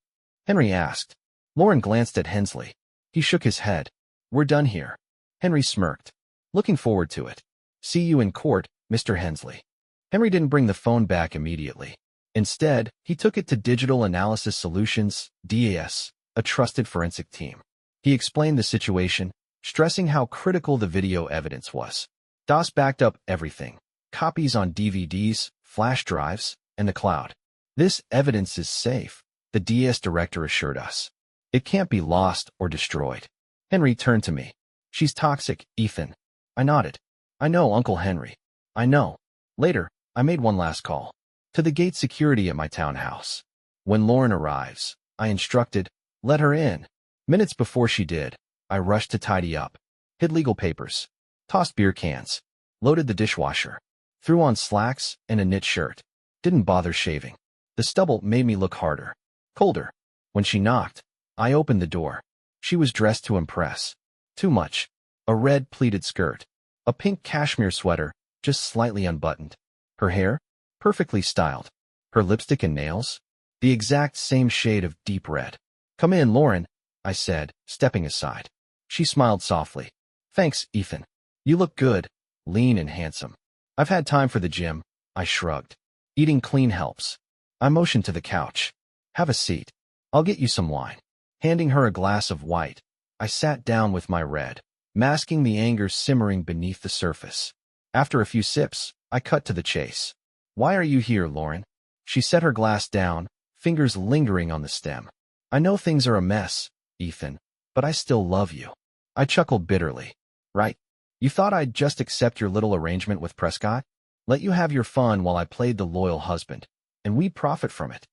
Henry asked. Lauren glanced at Hensley. He shook his head. "We're done here." Henry smirked. "Looking forward to it. See you in court, Mr. Hensley." Henry didn't bring the phone back immediately. Instead, he took it to Digital Analysis Solutions, DAS, a trusted forensic team. He explained the situation, stressing how critical the video evidence was. DAS backed up everything: copies on DVDs, flash drives, and the cloud. "This evidence is safe," the DS director assured us. "It can't be lost or destroyed." Henry turned to me. "She's toxic, Ethan." I nodded. "I know, Uncle Henry. I know." Later, I made one last call. To the gate security at my townhouse. "When Lauren arrives," I instructed, "let her in." Minutes before she did, I rushed to tidy up, hid legal papers, tossed beer cans, loaded the dishwasher, threw on slacks and a knit shirt. Didn't bother shaving. The stubble made me look harder, colder. When she knocked, I opened the door. She was dressed to impress. Too much. A red pleated skirt. A pink cashmere sweater, just slightly unbuttoned. Her hair? Perfectly styled. Her lipstick and nails? The exact same shade of deep red. "Come in, Lauren," I said, stepping aside. She smiled softly. "Thanks, Ethan. You look good, lean and handsome." "I've had time for the gym," I shrugged. "Eating clean helps." I motioned to the couch. "Have a seat. I'll get you some wine." Handing her a glass of white, I sat down with my red, masking the anger simmering beneath the surface. After a few sips, I cut to the chase. "Why are you here, Lauren?" She set her glass down, fingers lingering on the stem. "I know things are a mess, Ethan, but I still love you." I chuckled bitterly. "Right. You thought I'd just accept your little arrangement with Prescott? Let you have your fun while I played the loyal husband, and we'd profit from it."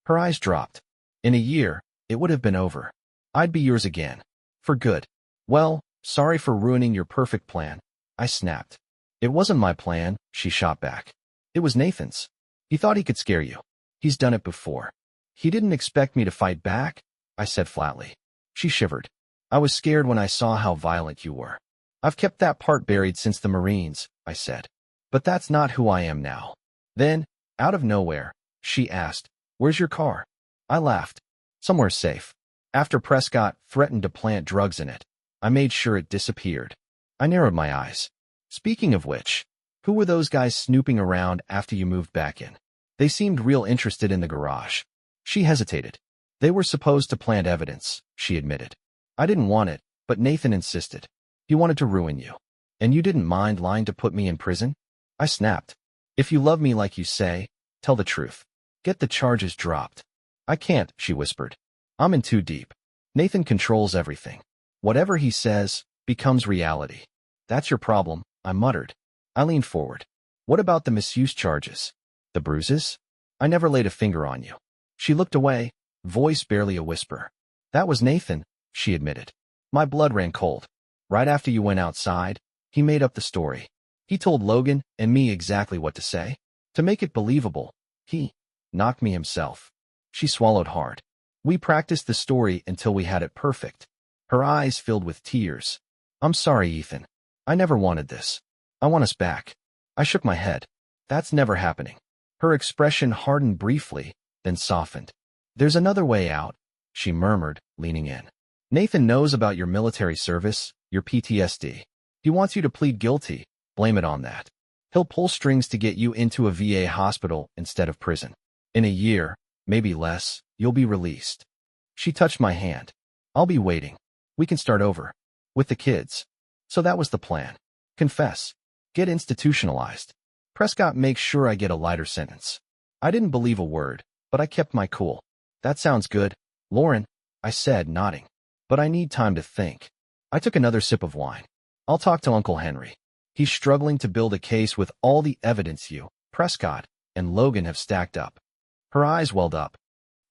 Her eyes dropped. "In a year, it would have been over. I'd be yours again. For good." "Well, sorry for ruining your perfect plan," I snapped. "It wasn't my plan," she shot back. "It was Nathan's. He thought he could scare you. He's done it before." "He didn't expect me to fight back," I said flatly. She shivered. "I was scared when I saw how violent you were." I've kept that part buried since the Marines, I said. But that's not who I am now. Then, out of nowhere, she asked, "Where's your car?" I laughed. "Somewhere safe." After Prescott threatened to plant drugs in it, I made sure it disappeared. I narrowed my eyes. "Speaking of which, who were those guys snooping around after you moved back in?" "They seemed real interested in the garage." She hesitated. "They were supposed to plant evidence," she admitted. "I didn't want it, but Nathan insisted. He wanted to ruin you. And you didn't mind lying to put me in prison?" I snapped. "If you love me like you say, tell the truth. Get the charges dropped." "I can't," she whispered. "I'm in too deep. Nathan controls everything. Whatever he says becomes reality." "That's your problem," I muttered. I leaned forward. "What about the misuse charges? The bruises? I never laid a finger on you." She looked away, voice barely a whisper. "That was Nathan," she admitted. My blood ran cold. "Right after you went outside, he made up the story. He told Logan and me exactly what to say. To make it believable, he knocked me himself." She swallowed hard. "We practiced the story until we had it perfect." Her eyes filled with tears. "I'm sorry, Ethan. I never wanted this. I want us back." I shook my head. "That's never happening." Her expression hardened briefly, then softened. "There's another way out," she murmured, leaning in. "Nathan knows about your military service, your PTSD. He wants you to plead guilty, blame it on that. He'll pull strings to get you into a VA hospital instead of prison. In a year, maybe less, you'll be released." She touched my hand. "I'll be waiting. We can start over. With the kids." So that was the plan. Confess. Get institutionalized. Prescott makes sure I get a lighter sentence. I didn't believe a word, but I kept my cool. "That sounds good, Lauren," I said, nodding. "But I need time to think." I took another sip of wine. "I'll talk to Uncle Henry. He's struggling to build a case with all the evidence you, Prescott, and Logan have stacked up." Her eyes welled up.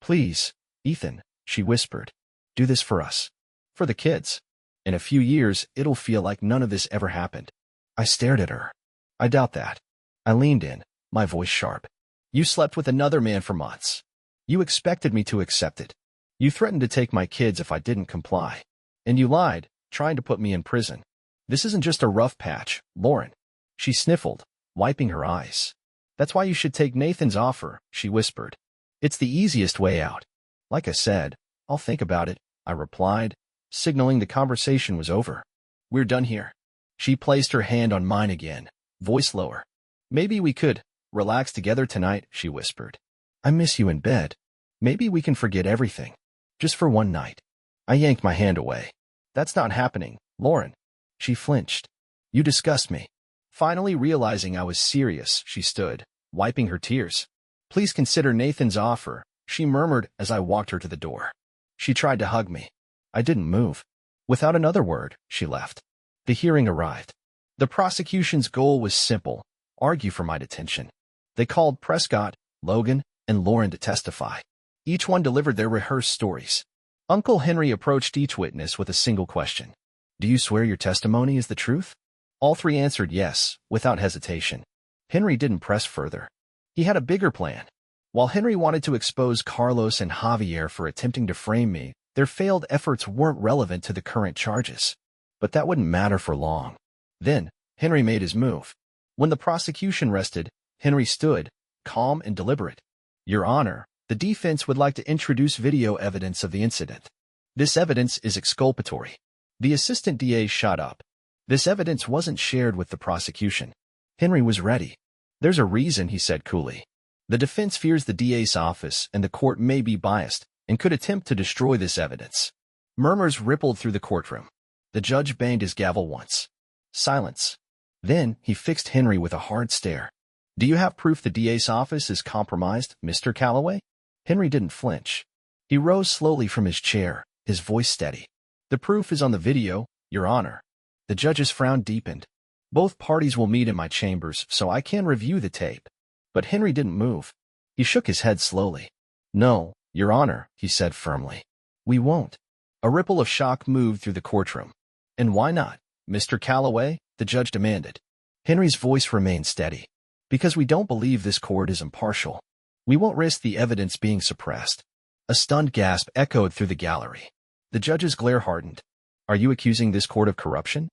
"Please, Ethan," she whispered. "Do this for us. For the kids. In a few years, it'll feel like none of this ever happened." I stared at her. "I doubt that." I leaned in, my voice sharp. "You slept with another man for months. You expected me to accept it. You threatened to take my kids if I didn't comply. And you lied, trying to put me in prison. This isn't just a rough patch, Lauren." She sniffled, wiping her eyes. "That's why you should take Nathan's offer," she whispered. "It's the easiest way out." "Like I said, I'll think about it," I replied, signaling the conversation was over. "We're done here." She placed her hand on mine again, voice lower. "Maybe we could relax together tonight," she whispered. "I miss you in bed. Maybe we can forget everything. Just for one night." I yanked my hand away. "That's not happening, Lauren." She flinched. "You disgust me." Finally realizing I was serious, she stood, wiping her tears. "Please consider Nathan's offer," she murmured as I walked her to the door. She tried to hug me. I didn't move. Without another word, she left. The hearing arrived. The prosecution's goal was simple: argue for my detention. They called Prescott, Logan, and Lauren to testify. Each one delivered their rehearsed stories. Uncle Henry approached each witness with a single question. "Do you swear your testimony is the truth?" All three answered yes, without hesitation. Henry didn't press further. He had a bigger plan. While Henry wanted to expose Carlos and Javier for attempting to frame me, their failed efforts weren't relevant to the current charges. But that wouldn't matter for long. Then, Henry made his move. When the prosecution rested, Henry stood, calm and deliberate. "Your Honor, the defense would like to introduce video evidence of the incident. This evidence is exculpatory." The assistant DA shot up. This evidence wasn't shared with the prosecution. Henry was ready. "There's a reason," he said coolly. "The defense fears the DA's office and the court may be biased and could attempt to destroy this evidence." Murmurs rippled through the courtroom. The judge banged his gavel once. Silence. Then he fixed Henry with a hard stare. "Do you have proof the DA's office is compromised, Mr. Calloway?" Henry didn't flinch. He rose slowly from his chair, his voice steady. "The proof is on the video, Your Honor." The judge's frown deepened. "Both parties will meet in my chambers, so I can review the tape." But Henry didn't move. He shook his head slowly. "No, Your Honor," he said firmly. "We won't." A ripple of shock moved through the courtroom. "And why not, Mr. Calloway?" the judge demanded. Henry's voice remained steady. "Because we don't believe this court is impartial. We won't risk the evidence being suppressed." A stunned gasp echoed through the gallery. The judge's glare hardened. "Are you accusing this court of corruption?"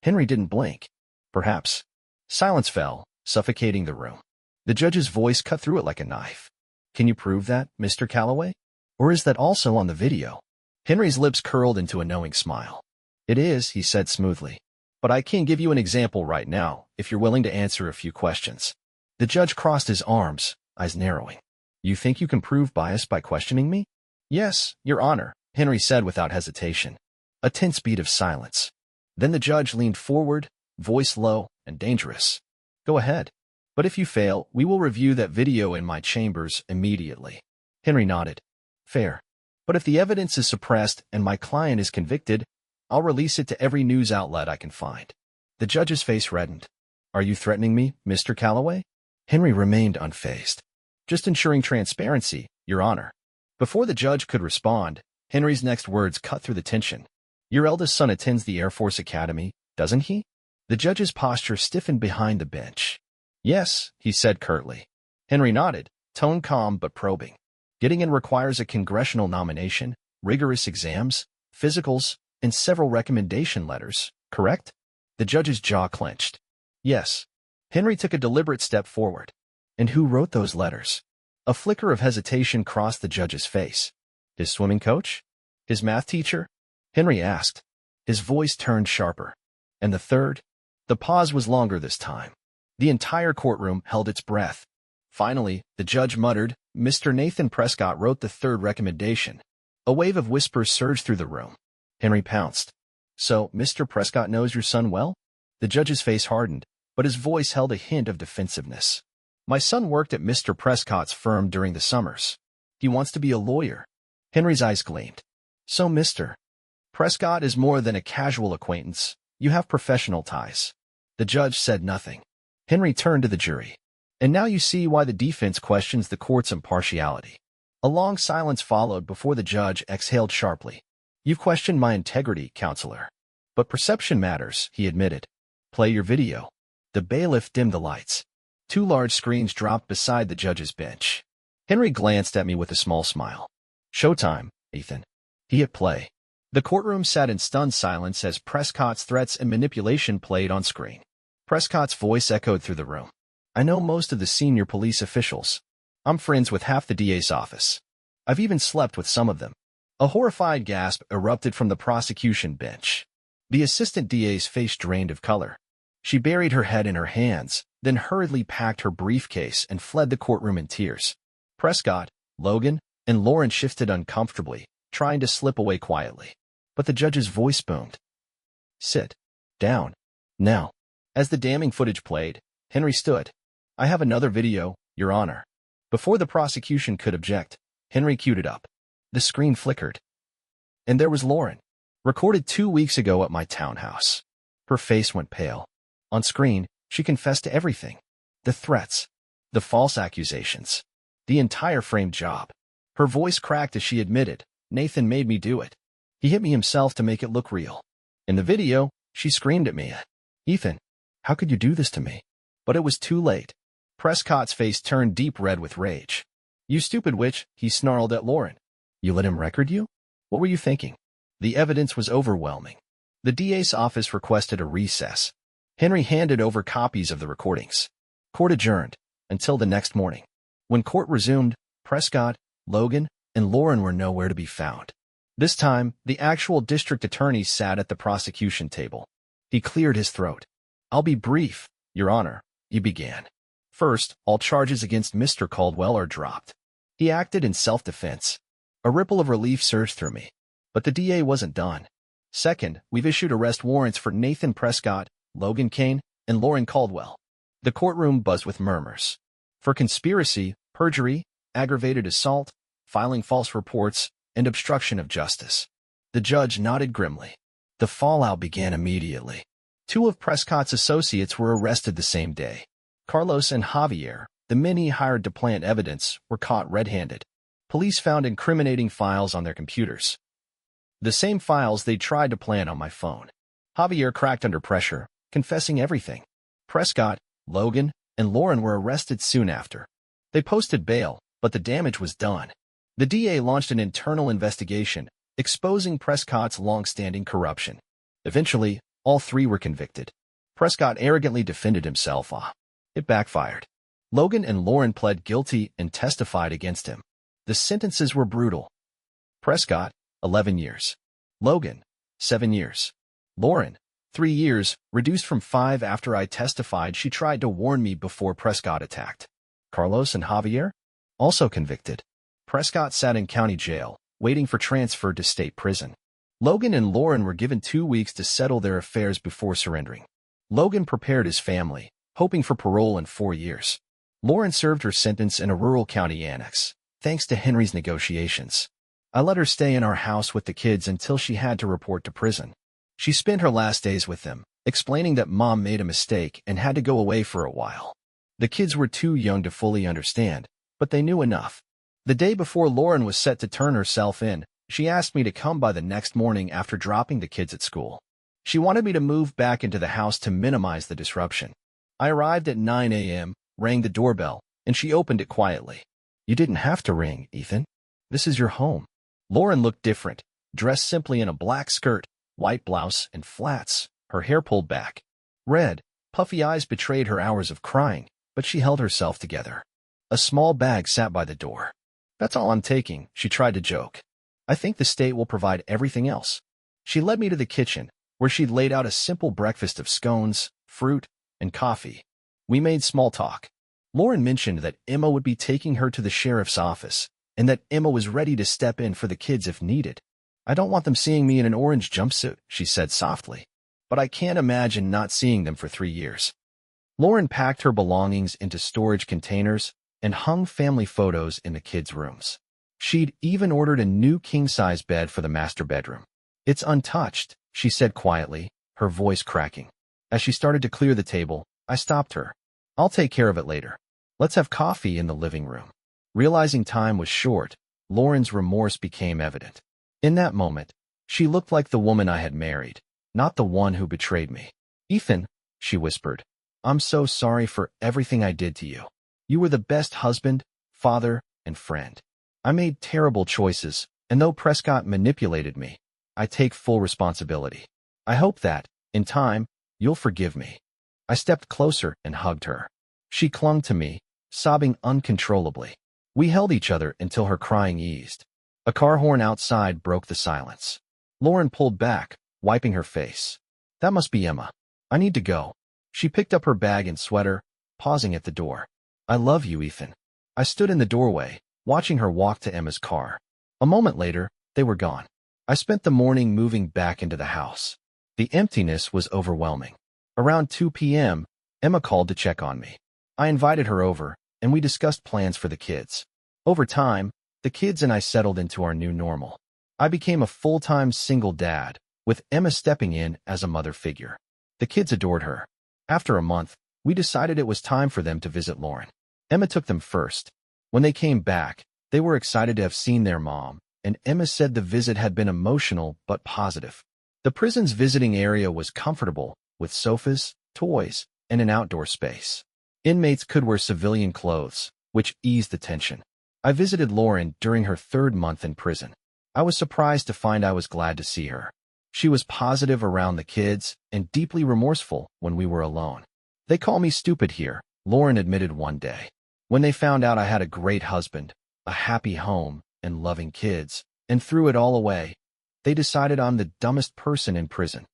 Henry didn't blink. Perhaps. Silence fell, suffocating the room. The judge's voice cut through it like a knife. Can you prove that, Mr. Calloway? Or is that also on the video? Henry's lips curled into a knowing smile. It is, he said smoothly. But I can give you an example right now, if you're willing to answer a few questions. The judge crossed his arms, eyes narrowing. You think you can prove bias by questioning me? Yes, Your Honor, Henry said without hesitation. A tense beat of silence. Then the judge leaned forward, voice low and dangerous. Go ahead. But if you fail, we will review that video in my chambers immediately. Henry nodded. Fair. But if the evidence is suppressed and my client is convicted, I'll release it to every news outlet I can find. The judge's face reddened. Are you threatening me, Mr. Calloway? Henry remained unfazed. Just ensuring transparency, Your Honor. Before the judge could respond, Henry's next words cut through the tension. Your eldest son attends the Air Force Academy, doesn't he? The judge's posture stiffened behind the bench. Yes, he said curtly. Henry nodded, tone calm but probing. Getting in requires a congressional nomination, rigorous exams, physicals, and several recommendation letters, correct? The judge's jaw clenched. Yes. Henry took a deliberate step forward. And who wrote those letters? A flicker of hesitation crossed the judge's face. His swimming coach? His math teacher? Henry asked. His voice turned sharper. And the third? The pause was longer this time. The entire courtroom held its breath. Finally, the judge muttered, Mr. Nathan Prescott wrote the third recommendation. A wave of whispers surged through the room. Henry pounced. So, Mr. Prescott knows your son well? The judge's face hardened, but his voice held a hint of defensiveness. My son worked at Mr. Prescott's firm during the summers. He wants to be a lawyer. Henry's eyes gleamed. So, Mr. Prescott is more than a casual acquaintance. You have professional ties. The judge said nothing. Henry turned to the jury. And now you see why the defense questions the court's impartiality. A long silence followed before the judge exhaled sharply. You've questioned my integrity, counselor. But perception matters, he admitted. Play your video. The bailiff dimmed the lights. 2 large screens dropped beside the judge's bench. Henry glanced at me with a small smile. Showtime, Ethan. He hit play. The courtroom sat in stunned silence as Prescott's threats and manipulation played on screen. Prescott's voice echoed through the room. I know most of the senior police officials. I'm friends with half the DA's office. I've even slept with some of them. A horrified gasp erupted from the prosecution bench. The assistant DA's face drained of color. She buried her head in her hands, then hurriedly packed her briefcase and fled the courtroom in tears. Prescott, Logan, and Lauren shifted uncomfortably, trying to slip away quietly. But the judge's voice boomed. Sit down. Now. As the damning footage played, Henry stood. I have another video, Your Honor. Before the prosecution could object, Henry queued it up. The screen flickered. And there was Lauren, recorded 2 weeks ago at my townhouse. Her face went pale. On screen, she confessed to everything. The threats, the false accusations, the entire framed job. Her voice cracked as she admitted, Nathan made me do it. He hit me himself to make it look real. In the video, she screamed at me, Ethan, how could you do this to me? But it was too late. Prescott's face turned deep red with rage. You stupid witch, he snarled at Lauren. You let him record you? What were you thinking? The evidence was overwhelming. The DA's office requested a recess. Henry handed over copies of the recordings. Court adjourned until the next morning. When court resumed, Prescott, Logan, and Lauren were nowhere to be found. This time, the actual district attorney sat at the prosecution table. He cleared his throat. I'll be brief, Your Honor, he began. First, all charges against Mr. Caldwell are dropped. He acted in self-defense. A ripple of relief surged through me. But the DA wasn't done. Second, we've issued arrest warrants for Nathan Prescott, Logan Kane, and Lauren Caldwell. The courtroom buzzed with murmurs. For conspiracy, perjury, aggravated assault, filing false reports, and obstruction of justice. The judge nodded grimly. The fallout began immediately. 2 of Prescott's associates were arrested the same day. Carlos and Javier, the men he hired to plant evidence, were caught red-handed. Police found incriminating files on their computers. The same files they tried to plant on my phone. Javier cracked under pressure, confessing everything. Prescott, Logan, and Lauren were arrested soon after. They posted bail, but the damage was done. The DA launched an internal investigation, exposing Prescott's long-standing corruption. Eventually, All three were convicted. Prescott arrogantly defended himself. It backfired. Logan and Lauren pled guilty and testified against him. The sentences were brutal. Prescott, 11 years. Logan, 7 years. Lauren, 3 years, reduced from 5 after I testified she tried to warn me before Prescott attacked. Carlos and Javier, also convicted. Prescott sat in county jail, waiting for transfer to state prison. Logan and Lauren were given 2 weeks to settle their affairs before surrendering. Logan prepared his family, hoping for parole in 4 years. Lauren served her sentence in a rural county annex, thanks to Henry's negotiations. I let her stay in our house with the kids until she had to report to prison. She spent her last days with them, explaining that Mom made a mistake and had to go away for a while. The kids were too young to fully understand, but they knew enough. The day before Lauren was set to turn herself in, she asked me to come by the next morning after dropping the kids at school. She wanted me to move back into the house to minimize the disruption. I arrived at 9 a.m., rang the doorbell, and she opened it quietly. "You didn't have to ring, Ethan. This is your home." Lauren looked different, dressed simply in a black skirt, white blouse, and flats, her hair pulled back. Red, puffy eyes betrayed her hours of crying, but she held herself together. A small bag sat by the door. "That's all I'm taking," she tried to joke. "I think the state will provide everything else." She led me to the kitchen, where she'd laid out a simple breakfast of scones, fruit, and coffee. We made small talk. Lauren mentioned that Emma would be taking her to the sheriff's office, and that Emma was ready to step in for the kids if needed. "I don't want them seeing me in an orange jumpsuit," she said softly, "but I can't imagine not seeing them for 3 years." Lauren packed her belongings into storage containers and hung family photos in the kids' rooms. She'd even ordered a new king-size bed for the master bedroom. "It's untouched," she said quietly, her voice cracking. As she started to clear the table, I stopped her. "I'll take care of it later. Let's have coffee in the living room." Realizing time was short, Lauren's remorse became evident. In that moment, she looked like the woman I had married, not the one who betrayed me. "Ethan," she whispered, "I'm so sorry for everything I did to you. You were the best husband, father, and friend. I made terrible choices, and though Prescott manipulated me, I take full responsibility. I hope that, in time, you'll forgive me." I stepped closer and hugged her. She clung to me, sobbing uncontrollably. We held each other until her crying eased. A car horn outside broke the silence. Lauren pulled back, wiping her face. "That must be Emma. I need to go." She picked up her bag and sweater, pausing at the door. "I love you, Ethan." I stood in the doorway, watching her walk to Emma's car. A moment later, they were gone. I spent the morning moving back into the house. The emptiness was overwhelming. Around 2 p.m., Emma called to check on me. I invited her over, and we discussed plans for the kids. Over time, the kids and I settled into our new normal. I became a full-time single dad, with Emma stepping in as a mother figure. The kids adored her. After a month, we decided it was time for them to visit Lauren. Emma took them first. When they came back, they were excited to have seen their mom, and Emma said the visit had been emotional but positive. The prison's visiting area was comfortable, with sofas, toys, and an outdoor space. Inmates could wear civilian clothes, which eased the tension. I visited Lauren during her 3rd month in prison. I was surprised to find I was glad to see her. She was positive around the kids and deeply remorseful when we were alone. "They call me stupid here," Lauren admitted one day. "When they found out I had a great husband, a happy home, and loving kids, and threw it all away, they decided I'm the dumbest person in prison."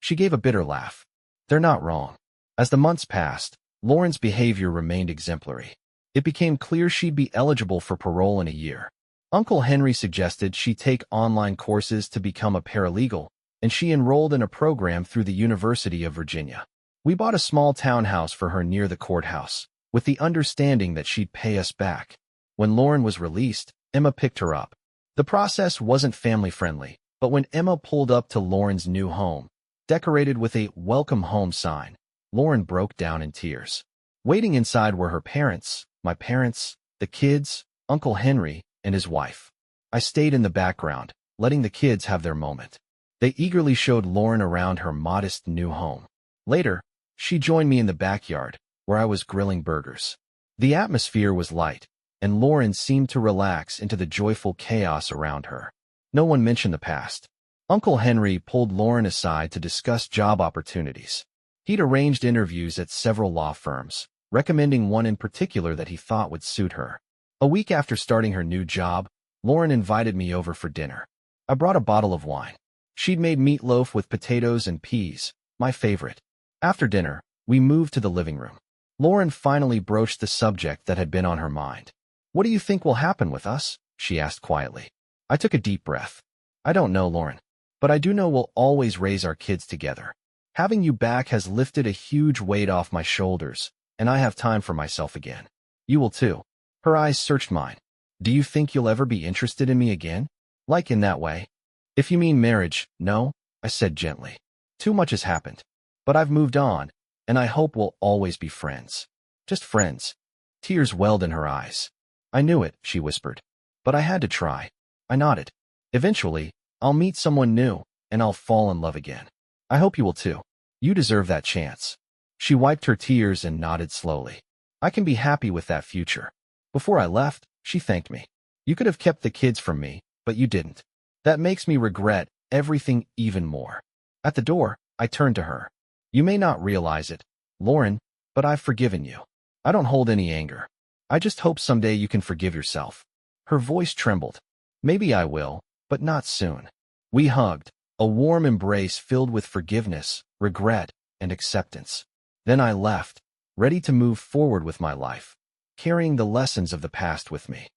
She gave a bitter laugh. They're not wrong. As the months passed, Lauren's behavior remained exemplary. It became clear she'd be eligible for parole in a year. Uncle Henry suggested she take online courses to become a paralegal, and she enrolled in a program through the University of Virginia. We bought a small townhouse for her near the courthouse, with the understanding that she'd pay us back. When Lauren was released, Emma picked her up. The process wasn't family-friendly, but when Emma pulled up to Lauren's new home, decorated with a "Welcome Home" sign, Lauren broke down in tears. Waiting inside were her parents, my parents, the kids, Uncle Henry, and his wife. I stayed in the background, letting the kids have their moment. They eagerly showed Lauren around her modest new home. Later, she joined me in the backyard, where I was grilling burgers. The atmosphere was light, and Lauren seemed to relax into the joyful chaos around her. No one mentioned the past. Uncle Henry pulled Lauren aside to discuss job opportunities. He'd arranged interviews at several law firms, recommending one in particular that he thought would suit her. A week after starting her new job, Lauren invited me over for dinner. I brought a bottle of wine. She'd made meatloaf with potatoes and peas, my favorite. After dinner, we moved to the living room. Lauren finally broached the subject that had been on her mind. "What do you think will happen with us?" she asked quietly. I took a deep breath. "I don't know, Lauren. But I do know we'll always raise our kids together. Having you back has lifted a huge weight off my shoulders, and I have time for myself again. You will too." Her eyes searched mine. "Do you think you'll ever be interested in me again? Like in that way?" "If you mean marriage, no," I said gently. "Too much has happened. But I've moved on, and I hope we'll always be friends. Just friends." Tears welled in her eyes. "I knew it," she whispered. "But I had to try." I nodded. "Eventually, I'll meet someone new, and I'll fall in love again. I hope you will too. You deserve that chance." She wiped her tears and nodded slowly. "I can be happy with that future." Before I left, she thanked me. "You could have kept the kids from me, but you didn't. That makes me regret everything even more." At the door, I turned to her. "You may not realize it, Lauren, but I've forgiven you. I don't hold any anger. I just hope someday you can forgive yourself." Her voice trembled. "Maybe I will, but not soon." We hugged, a warm embrace filled with forgiveness, regret, and acceptance. Then I left, ready to move forward with my life, carrying the lessons of the past with me.